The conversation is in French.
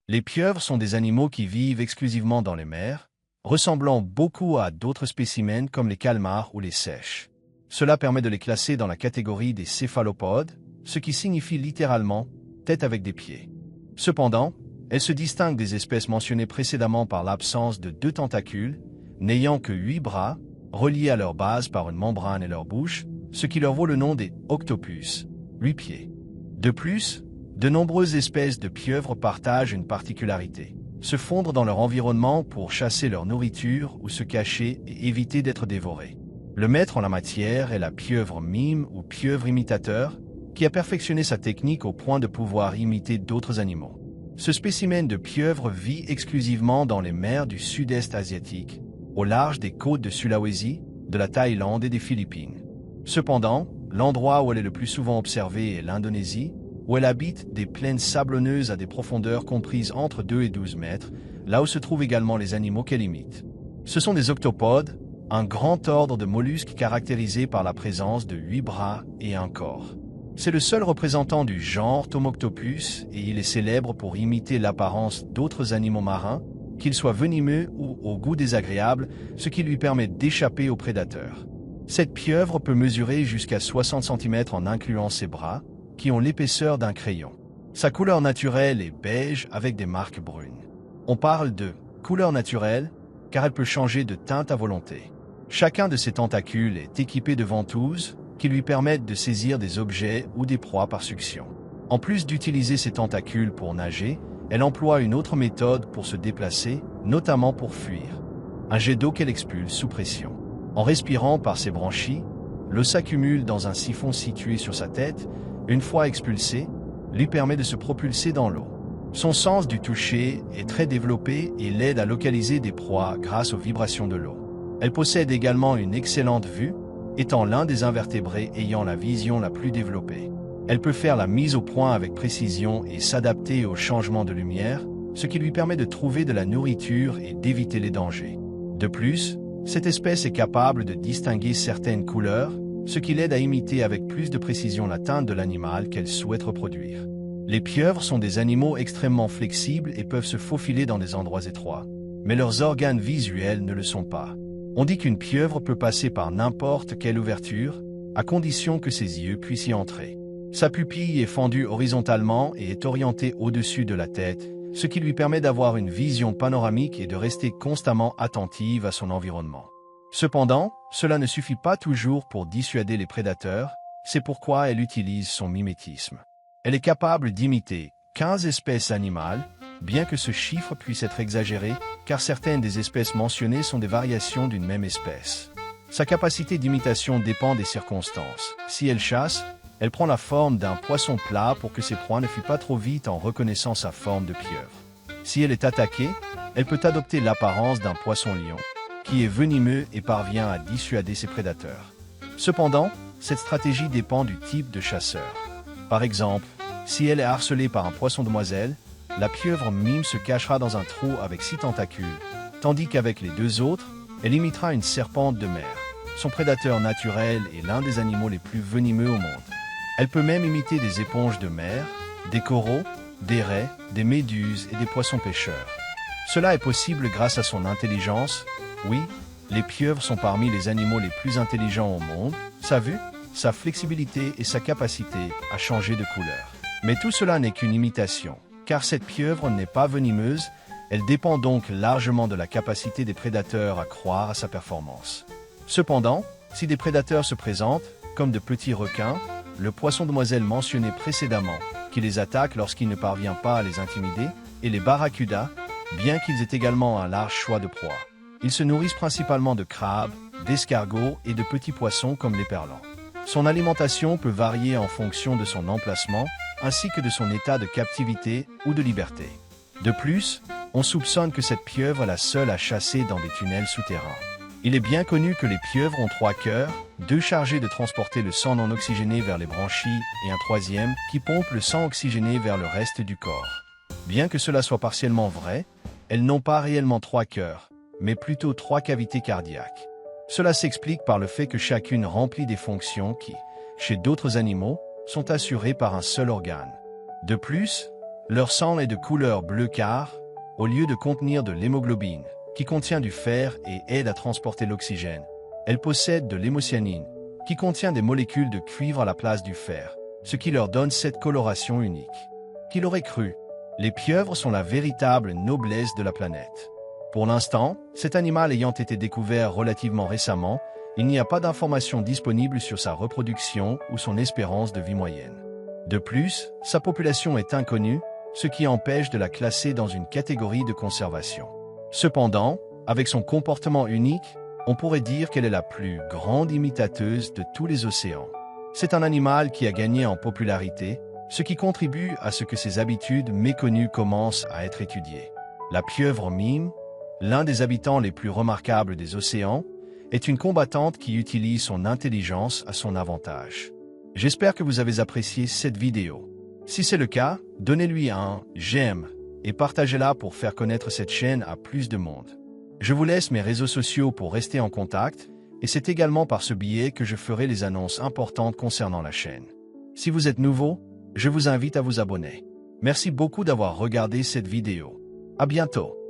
Les pieuvres sont des animaux qui vivent exclusivement dans les mers, ressemblant beaucoup à d'autres spécimens comme les calmars ou les seiches. Cela permet de les classer dans la catégorie des céphalopodes, ce qui signifie littéralement « tête avec des pieds ». Cependant, elles se distinguent des espèces mentionnées précédemment par l'absence de 2 tentacules, n'ayant que 8 bras, reliés à leur base par une membrane et leur bouche, ce qui leur vaut le nom des octopus, 8 pieds. De plus, de nombreuses espèces de pieuvres partagent une particularité: se fondre dans leur environnement pour chasser leur nourriture ou se cacher et éviter d'être dévorées. Le maître en la matière est la pieuvre mime ou pieuvre imitateur, qui a perfectionné sa technique au point de pouvoir imiter d'autres animaux. Ce spécimen de pieuvre vit exclusivement dans les mers du sud-est asiatique, au large des côtes de Sulawesi, de la Thaïlande et des Philippines. Cependant, l'endroit où elle est le plus souvent observée est l'Indonésie, où elle habite des plaines sablonneuses à des profondeurs comprises entre 2 et 12 mètres, là où se trouvent également les animaux qu'elle imite. Ce sont des octopodes, un grand ordre de mollusques caractérisé par la présence de 8 bras et un corps. C'est le seul représentant du genre Tomoctopus et il est célèbre pour imiter l'apparence d'autres animaux marins, qu'ils soient venimeux ou au goût désagréable, ce qui lui permet d'échapper aux prédateurs. Cette pieuvre peut mesurer jusqu'à 60 cm en incluant ses bras, qui ont l'épaisseur d'un crayon. Sa couleur naturelle est beige avec des marques brunes. On parle de couleur naturelle car elle peut changer de teinte à volonté. Chacun de ses tentacules est équipé de ventouses qui lui permettent de saisir des objets ou des proies par succion. En plus d'utiliser ses tentacules pour nager, elle emploie une autre méthode pour se déplacer, notamment pour fuir: un jet d'eau qu'elle expulse sous pression. En respirant par ses branchies, l'eau s'accumule dans un siphon situé sur sa tête. Une fois expulsée, lui permet de se propulser dans l'eau. Son sens du toucher est très développé et l'aide à localiser des proies grâce aux vibrations de l'eau. Elle possède également une excellente vue, étant l'un des invertébrés ayant la vision la plus développée. Elle peut faire la mise au point avec précision et s'adapter aux changements de lumière, ce qui lui permet de trouver de la nourriture et d'éviter les dangers. De plus, cette espèce est capable de distinguer certaines couleurs, ce qui l'aide à imiter avec plus de précision la teinte de l'animal qu'elle souhaite reproduire. Les pieuvres sont des animaux extrêmement flexibles et peuvent se faufiler dans des endroits étroits, mais leurs organes visuels ne le sont pas. On dit qu'une pieuvre peut passer par n'importe quelle ouverture, à condition que ses yeux puissent y entrer. Sa pupille est fendue horizontalement et est orientée au-dessus de la tête, ce qui lui permet d'avoir une vision panoramique et de rester constamment attentive à son environnement. Cependant, cela ne suffit pas toujours pour dissuader les prédateurs, c'est pourquoi elle utilise son mimétisme. Elle est capable d'imiter 15 espèces animales, bien que ce chiffre puisse être exagéré, car certaines des espèces mentionnées sont des variations d'une même espèce. Sa capacité d'imitation dépend des circonstances. Si elle chasse, elle prend la forme d'un poisson plat pour que ses proies ne fuient pas trop vite en reconnaissant sa forme de pieuvre. Si elle est attaquée, elle peut adopter l'apparence d'un poisson-lion, qui est venimeux et parvient à dissuader ses prédateurs. Cependant, cette stratégie dépend du type de chasseur. Par exemple, si elle est harcelée par un poisson-demoiselle, la pieuvre mime se cachera dans un trou avec 6 tentacules, tandis qu'avec les 2 autres, elle imitera une serpente de mer. Son prédateur naturel est l'un des animaux les plus venimeux au monde. Elle peut même imiter des éponges de mer, des coraux, des raies, des méduses et des poissons pêcheurs. Cela est possible grâce à son intelligence. Oui, les pieuvres sont parmi les animaux les plus intelligents au monde, sa vue, sa flexibilité et sa capacité à changer de couleur. Mais tout cela n'est qu'une imitation, car cette pieuvre n'est pas venimeuse, elle dépend donc largement de la capacité des prédateurs à croire à sa performance. Cependant, si des prédateurs se présentent, comme de petits requins, le poisson-demoiselle mentionné précédemment, qui les attaque lorsqu'il ne parvient pas à les intimider, et les barracudas, bien qu'ils aient également un large choix de proies. Ils se nourrissent principalement de crabes, d'escargots et de petits poissons comme l'éperlan. Son alimentation peut varier en fonction de son emplacement, ainsi que de son état de captivité ou de liberté. De plus, on soupçonne que cette pieuvre est la seule à chasser dans des tunnels souterrains. Il est bien connu que les pieuvres ont 3 cœurs, 2 chargés de transporter le sang non oxygéné vers les branchies et un 3e qui pompe le sang oxygéné vers le reste du corps. Bien que cela soit partiellement vrai, elles n'ont pas réellement 3 cœurs, mais plutôt 3 cavités cardiaques. Cela s'explique par le fait que chacune remplit des fonctions qui, chez d'autres animaux, sont assurées par un seul organe. De plus, Leur sang est de couleur bleu car, au lieu de contenir de l'hémoglobine, qui contient du fer et aide à transporter l'oxygène, elles possèdent de l'hémocyanine, qui contient des molécules de cuivre à la place du fer, ce qui leur donne cette coloration unique. Qui l'aurait cru? Les pieuvres sont la véritable noblesse de la planète. Pour l'instant, cet animal ayant été découvert relativement récemment, il n'y a pas d'informations disponibles sur sa reproduction ou son espérance de vie moyenne. De plus, sa population est inconnue, ce qui empêche de la classer dans une catégorie de conservation. Cependant, avec son comportement unique, on pourrait dire qu'elle est la plus grande imitateuse de tous les océans. C'est un animal qui a gagné en popularité, ce qui contribue à ce que ses habitudes méconnues commencent à être étudiées. La pieuvre mime, l'un des habitants les plus remarquables des océans, est une combattante qui utilise son intelligence à son avantage. J'espère que vous avez apprécié cette vidéo. Si c'est le cas, donnez-lui un j'aime et partagez-la pour faire connaître cette chaîne à plus de monde. Je vous laisse mes réseaux sociaux pour rester en contact et c'est également par ce biais que je ferai les annonces importantes concernant la chaîne. Si vous êtes nouveau, je vous invite à vous abonner. Merci beaucoup d'avoir regardé cette vidéo. À bientôt.